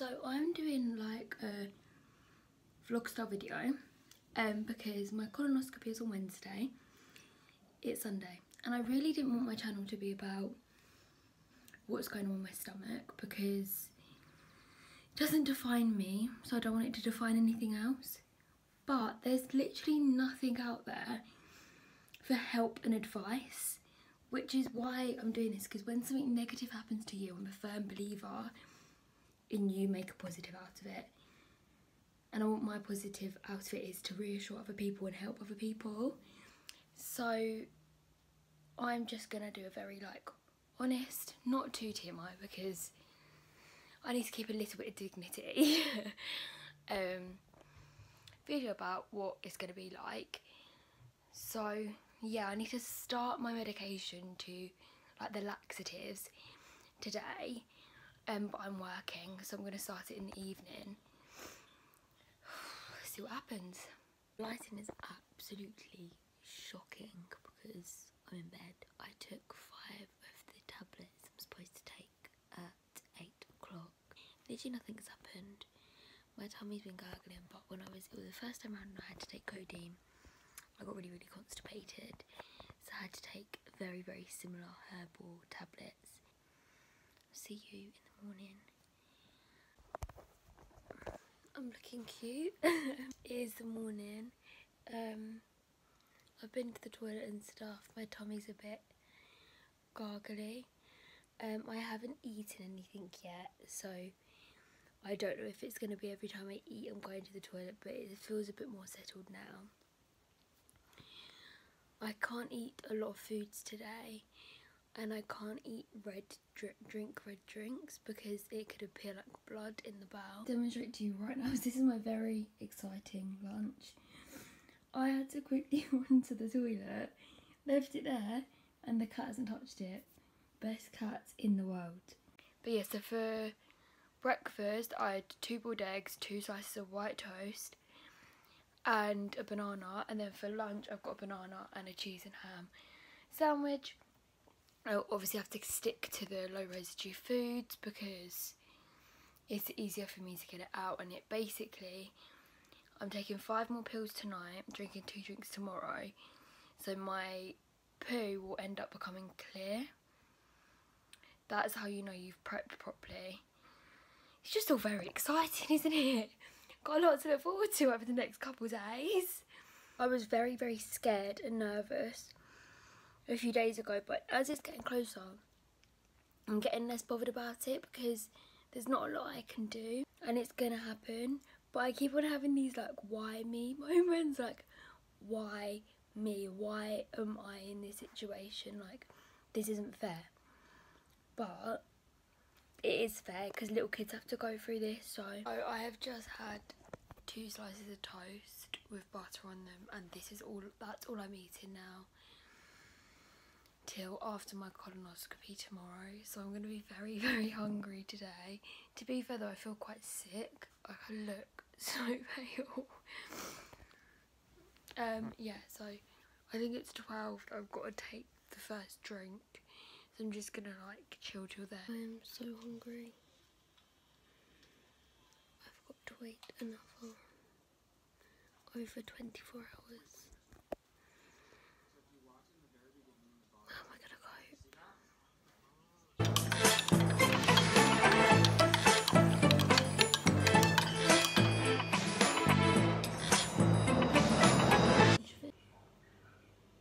So I'm doing like a vlog style video because my colonoscopy is on Wednesday. It's Sunday and I really didn't want my channel to be about what's going on with my stomach because it doesn't define me, so I don't want it to define anything else. But there's literally nothing out there for help and advice, which is why I'm doing this, because when something negative happens to you, I'm a firm believer in you make a positive out of it. And I want my positive out of it is to reassure other people and help other people. So I'm just gonna do a very like honest, not too TMI because I need to keep a little bit of dignity video about what it's gonna be like. So yeah, I need to start my medication to like the laxatives today, but I'm working, so I'm gonna start it in the evening. See what happens. Lighting is absolutely shocking because I'm in bed. I took 5 of the tablets I'm supposed to take at 8 o'clock. Literally nothing's happened. My tummy's been gurgling, but when it was the first time around and I had to take codeine, I got really constipated. So I had to take very similar herbal tablets. See you in the morning. I'm looking cute. It is the morning. I've been to the toilet and stuff. My tummy's a bit gargly. I haven't eaten anything yet, so I don't know if it's going to be every time I eat I'm going to the toilet, but it feels a bit more settled now. I can't eat a lot of foods today, and I can't eat drink red drinks because it could appear like blood in the bowel. Demonstrate to you right now, this is my very exciting lunch. I had to quickly run to the toilet, left it there, and the cat hasn't touched it. Best cats in the world. But yeah, so for breakfast I had 2 boiled eggs, 2 slices of white toast and a banana, and then for lunch I've got a banana and a cheese and ham sandwich. I obviously have to stick to the low residue foods because it's easier for me to get it out, and it basically, I'm taking 5 more pills tonight, drinking 2 drinks tomorrow, so my poo will end up becoming clear. That's how you know you've prepped properly. It's just all very exciting, isn't it? Got a lot to look forward to over the next couple of days. I was very scared and nervous a few days ago, but as it's getting closer I'm getting less bothered about it because there's not a lot I can do and it's gonna happen. But I keep on having these like why me moments, like why me, why am I in this situation, like this isn't fair. But it is fair because little kids have to go through this. So I have just had 2 slices of toast with butter on them, and that's all I'm eating now till after my colonoscopy tomorrow. So I'm going to be very hungry today. To be fair though, I feel quite sick. I look so pale. Yeah, so I think it's 12. I've got to take the first drink. So I'm just gonna like chill till then. I am so hungry. I've got to wait another over 24 hours. Where am I gonna go?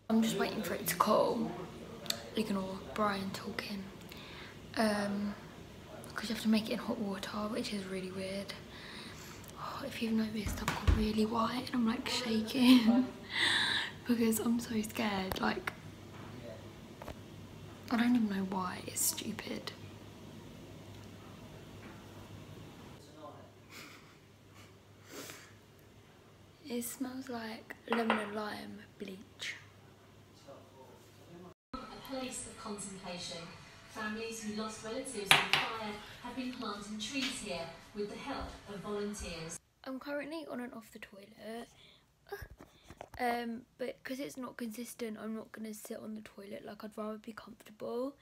I'm just waiting for it to cool. Ignore Brian talking. Because you have to make it in hot water, which is really weird. Oh, if you've noticed, I've got really white and I'm like shaking because I'm so scared. Like, I don't even know why, it's stupid. It smells like lemon and lime bleach. A place of contemplation. Families who lost relatives in fire have been planting trees here with the help of volunteers. I'm currently on and off the toilet, but because it's not consistent, I'm not going to sit on the toilet. Like, I'd rather be comfortable.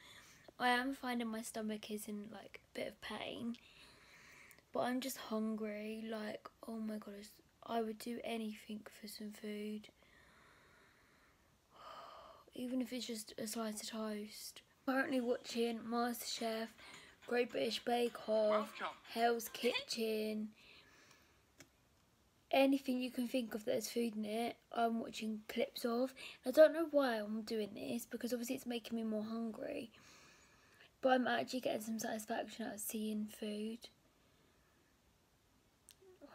I am finding my stomach is in like a bit of pain, but I'm just hungry. Like, oh my god, I would do anything for some food. Even if it's just a slice of toast. Currently watching MasterChef, Great British Bake Off, Hell's Kitchen. Anything you can think of that has food in it, I'm watching clips of. I don't know why I'm doing this, because obviously it's making me more hungry. But I'm actually getting some satisfaction out of seeing food. I'm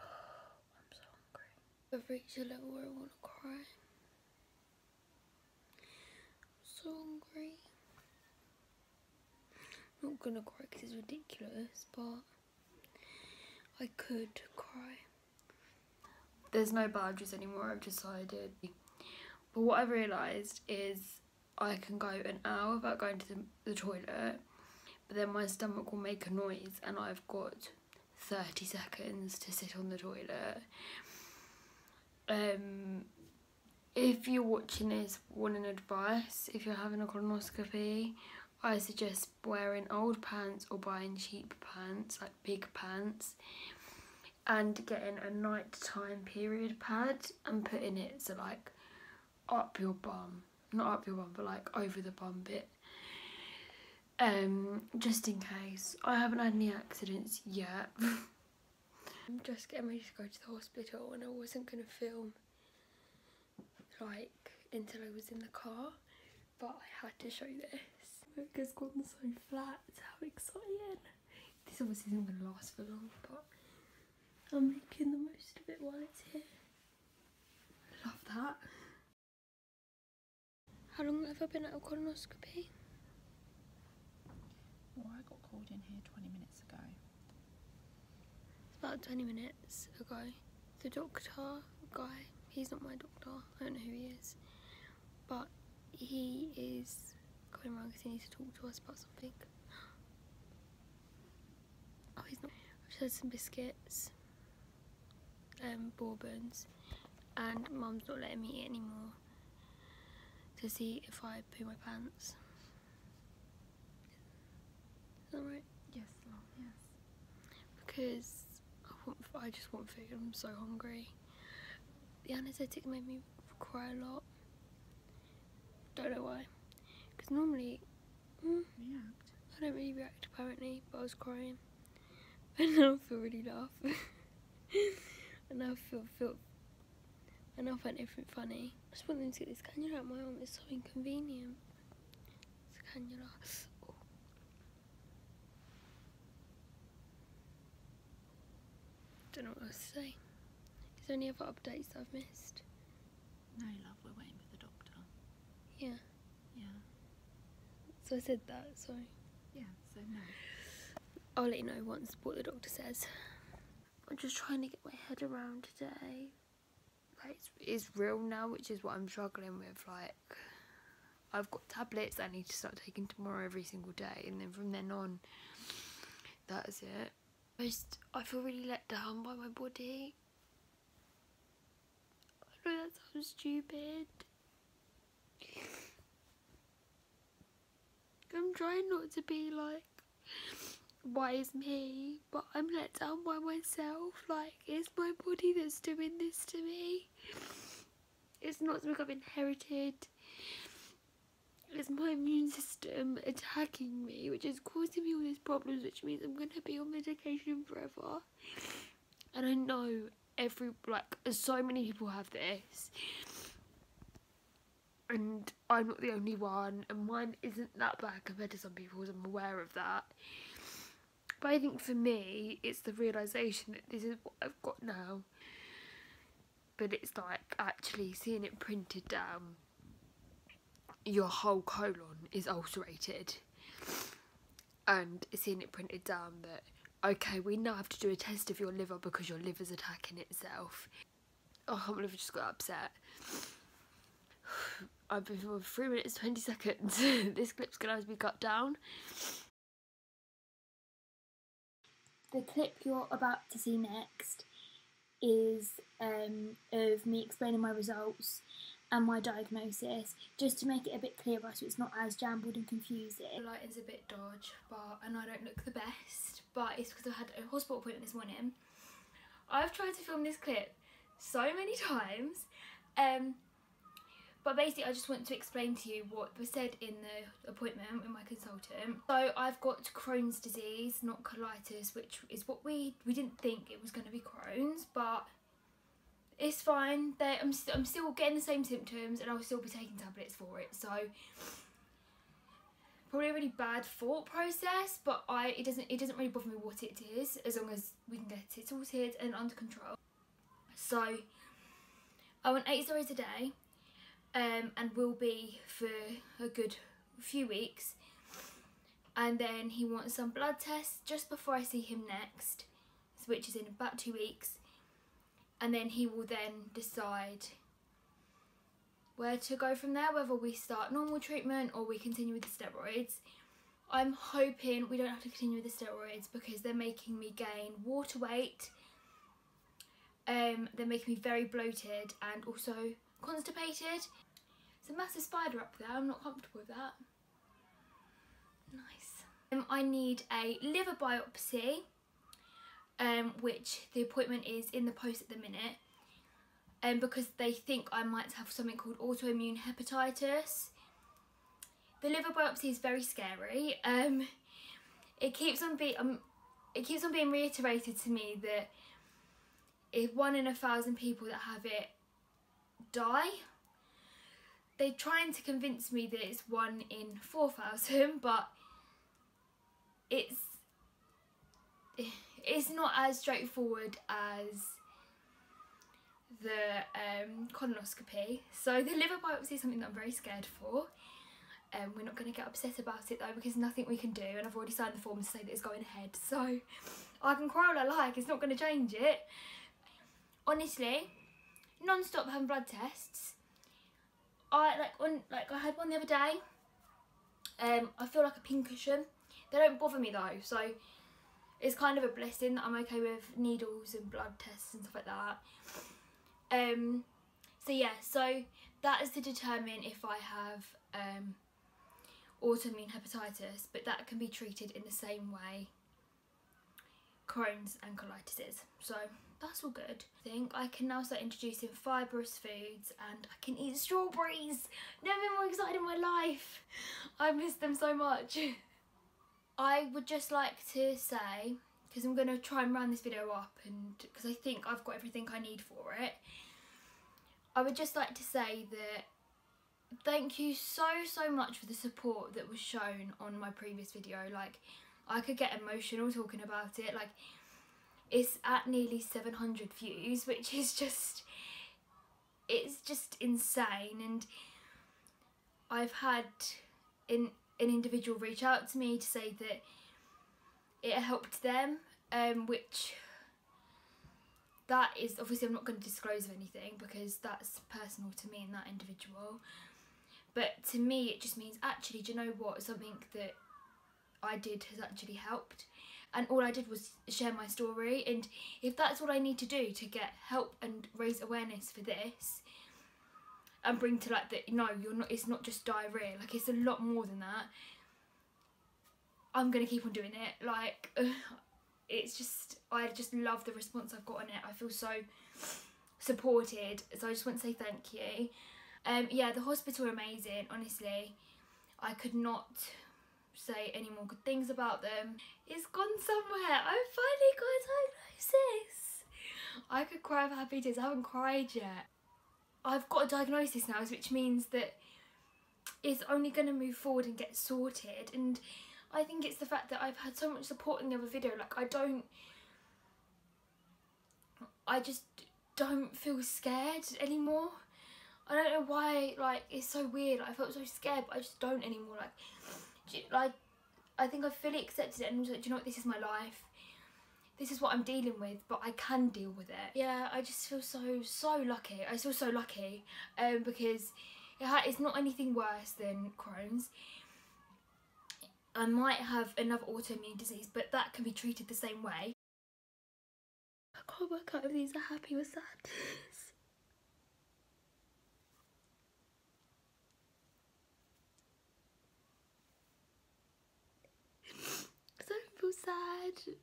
so hungry. I've reached a level where I want to cry. I'm so hungry. I'm not gonna cry because it's ridiculous, but I could cry. There's no boundaries anymore, I've decided. But what I've realised is I can go an hour without going to the toilet, but then my stomach will make a noise and I've got 30 seconds to sit on the toilet. If you're watching this wanting advice, if you're having a colonoscopy, I suggest wearing old pants or buying cheap pants, like big pants, and getting a nighttime period pad and putting it so like up your bum, not up your bum, but like over the bum bit, just in case. I haven't had any accidents yet. I'm just getting ready to go to the hospital and I wasn't going to film like until I was in the car, but I had to show this. Look, it's gone so flat, how exciting. This obviously isn't going to last for long, but I'm making the most of it while it's here. I love that. How long have I been at a colonoscopy? Well, I got called in here 20 minutes ago. It's about 20 minutes ago. The doctor guy, he's not my doctor, I don't know who he is, but he is going around because he needs to talk to us about something. Oh, he's not. I've just had some biscuits, bourbons, and Mum's not letting me eat anymore to see if I poo my pants. Is that right? Yes, love, yes. Because I just want food. I'm so hungry. The anaesthetic made me cry a lot. Don't know why. Because normally, React. I don't really react apparently, but I was crying. And now I feel really laugh. And now I find everything funny. I just want them to get this cannula out my arm. It's so inconvenient. It's a cannula. Oh. Don't know what else to say. Is there any other updates that I've missed? No, love, we're waiting for the doctor. Yeah. Yeah. So I said that, so Yeah, so no. I'll let you know once what the doctor says. I'm just trying to get my head around today. Like, it's real now, which is what I'm struggling with. Like, I've got tablets I need to start taking tomorrow every single day, and then from then on, that's it. I feel really let down by my body. I know that sounds stupid. I'm trying not to be like, why is me? But I'm let down by myself. Like, it's my body that's doing this to me. It's not something I've inherited. It's my immune system attacking me, which is causing me all these problems, which means I'm going to be on medication forever. And I know so many people have this. And I'm not the only one, and mine isn't that bad compared to some people's, I'm aware of that. But I think for me, it's the realisation that this is what I've got now. But it's like actually seeing it printed down. Your whole colon is ulcerated. And seeing it printed down that, okay, we now have to do a test of your liver because your liver's attacking itself. Oh, I can't believe I just got upset. I've been filming for 3 minutes 20 seconds. This clip's gonna have to be cut down. The clip you're about to see next is of me explaining my results and my diagnosis, just to make it a bit clearer so it's not as jumbled and confusing. The lighting's a bit dodgy, and I don't look the best, but it's because I had a hospital appointment this morning. I've tried to film this clip so many times, but basically I just want to explain to you what was said in the appointment with my consultant. So I've got Crohn's disease, not colitis, which is what we didn't think it was going to be Crohn's, but it's fine. I'm still getting the same symptoms and I'll still be taking tablets for it. So probably a really bad thought process, but it doesn't really bother me what it is, as long as we can get it sorted and under control. So I want 8 steroids a day, and will be for a good few weeks, and then he wants some blood tests just before I see him next, which is in about 2 weeks, and then he will then decide where to go from there, whether we start normal treatment or we continue with the steroids. I'm hoping we don't have to continue with the steroids because they're making me gain water weight, they're making me very bloated and also constipated. There's a massive spider up there, I'm not comfortable with that. Nice. I need a liver biopsy, which the appointment is in the post at the minute, because they think I might have something called autoimmune hepatitis. The liver biopsy is very scary. It keeps on being reiterated to me that if 1 in 1,000 people that have it die, they're trying to convince me that it's 1 in 4,000, but it's not as straightforward as the colonoscopy. So the liver biopsy is something that I'm very scared for. We're not going to get upset about it though, because nothing we can do, and I've already signed the form to say that it's going ahead, so I can cry all I like, it's not going to change it. Honestly, non-stop having blood tests. I had one the other day. I feel like a pincushion. They don't bother me though, so it's kind of a blessing that I'm okay with needles and blood tests and stuff like that. So yeah, so that is to determine if I have autoimmune hepatitis, but that can be treated in the same way Crohn's and colitis is. So that's all good. I think I can now start introducing fibrous foods, and I can eat strawberries. Never been more excited in my life. I miss them so much. I would just like to say, because I'm going to try and round this video up, and because I think I've got everything I need for it, I would just like to say that thank you so much for the support that was shown on my previous video. Like, I could get emotional talking about it. Like, it's at nearly 700 views, which is just, it's just insane. And I've had an individual reach out to me to say that it helped them, which that is, obviously I'm not going to disclose anything because that's personal to me and that individual, but to me it just means, actually, do you know what, something that I did has actually helped, and all I did was share my story. And if that's all I need to do to get help and raise awareness for this and bring to light that, no, you're not, it's not just diarrhea, like it's a lot more than that, I'm gonna keep on doing it. Like, it's just, I just love the response I've got on it. I feel so supported, so I just want to say thank you. Yeah, the hospital are amazing, honestly. I could not say any more good things about them. It's gone somewhere. I finally got a diagnosis. I could cry for happy days. I haven't cried yet. I've got a diagnosis now, which means that it's only going to move forward and get sorted. And I think it's the fact that I've had so much support in the other video. Like, I just don't feel scared anymore. I don't know why, like, it's so weird. Like, I felt so scared, but I just don't anymore. Like, I think I fully accepted it and was like, do you know what, this is my life. This is what I'm dealing with, but I can deal with it. Yeah, I just feel so lucky. I feel so lucky, because it's not anything worse than Crohn's. I might have another autoimmune disease, but that can be treated the same way. I can't work out if these are happy or sad.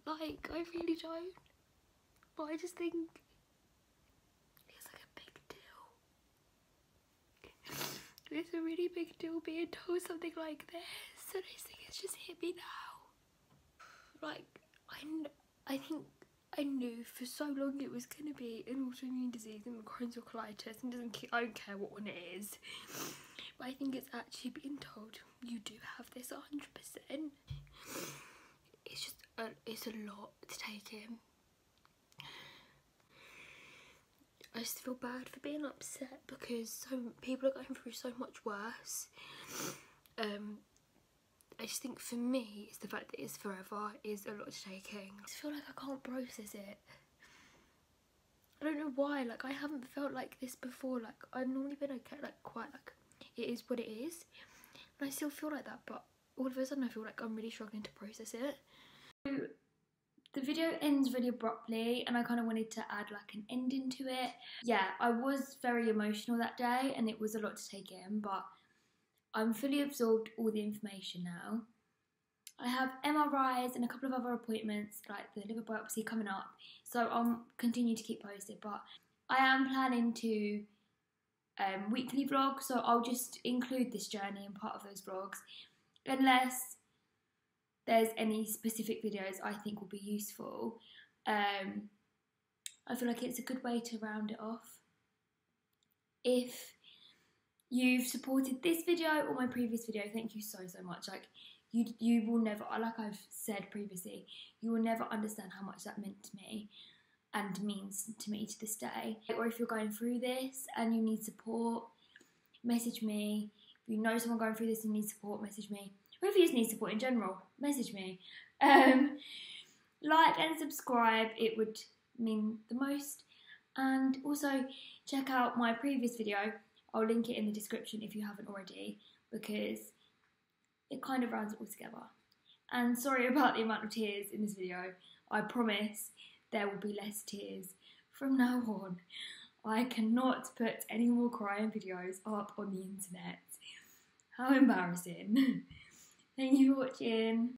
like, I really don't, but I just think it's like a big deal. It's a really big deal being told something like this, and I just think it's just hit me now. Like, I think I knew for so long it was going to be an autoimmune disease and Crohn's or colitis, and I don't care what one it is, but I think it's actually being told you do have this 100%. It's just it's a lot to take in. I just feel bad for being upset because so people are going through so much worse. I just think for me, it's the fact that it's forever is a lot to take in. I just feel like I can't process it. I don't know why, like I haven't felt like this before. Like I've normally been okay, like quite like it is what it is. And I still feel like that, but all of a sudden I feel like I'm really struggling to process it. So the video ends really abruptly and I kind of wanted to add like an ending to it. Yeah, I was very emotional that day and it was a lot to take in, but I'm fully absorbed all the information now. I have MRIs and a couple of other appointments, like the liver biopsy coming up, so I'll continue to keep posted, but I am planning to weekly vlog, so I'll just include this journey in part of those vlogs, unless there's any specific videos I think will be useful. I feel like it's a good way to round it off. If you've supported this video or my previous video, thank you so much. Like you will never, like I've said previously, you will never understand how much that meant to me and means to me to this day. Or if you're going through this and you need support, message me. If you know someone going through this and need support, message me. Or if you just need support in general, message me. Like and subscribe, it would mean the most. And also check out my previous video. I'll link it in the description if you haven't already, because it kind of rounds it all together. And sorry about the amount of tears in this video. I promise there will be less tears from now on. I cannot put any more crying videos up on the internet. How embarrassing. Thank you for watching.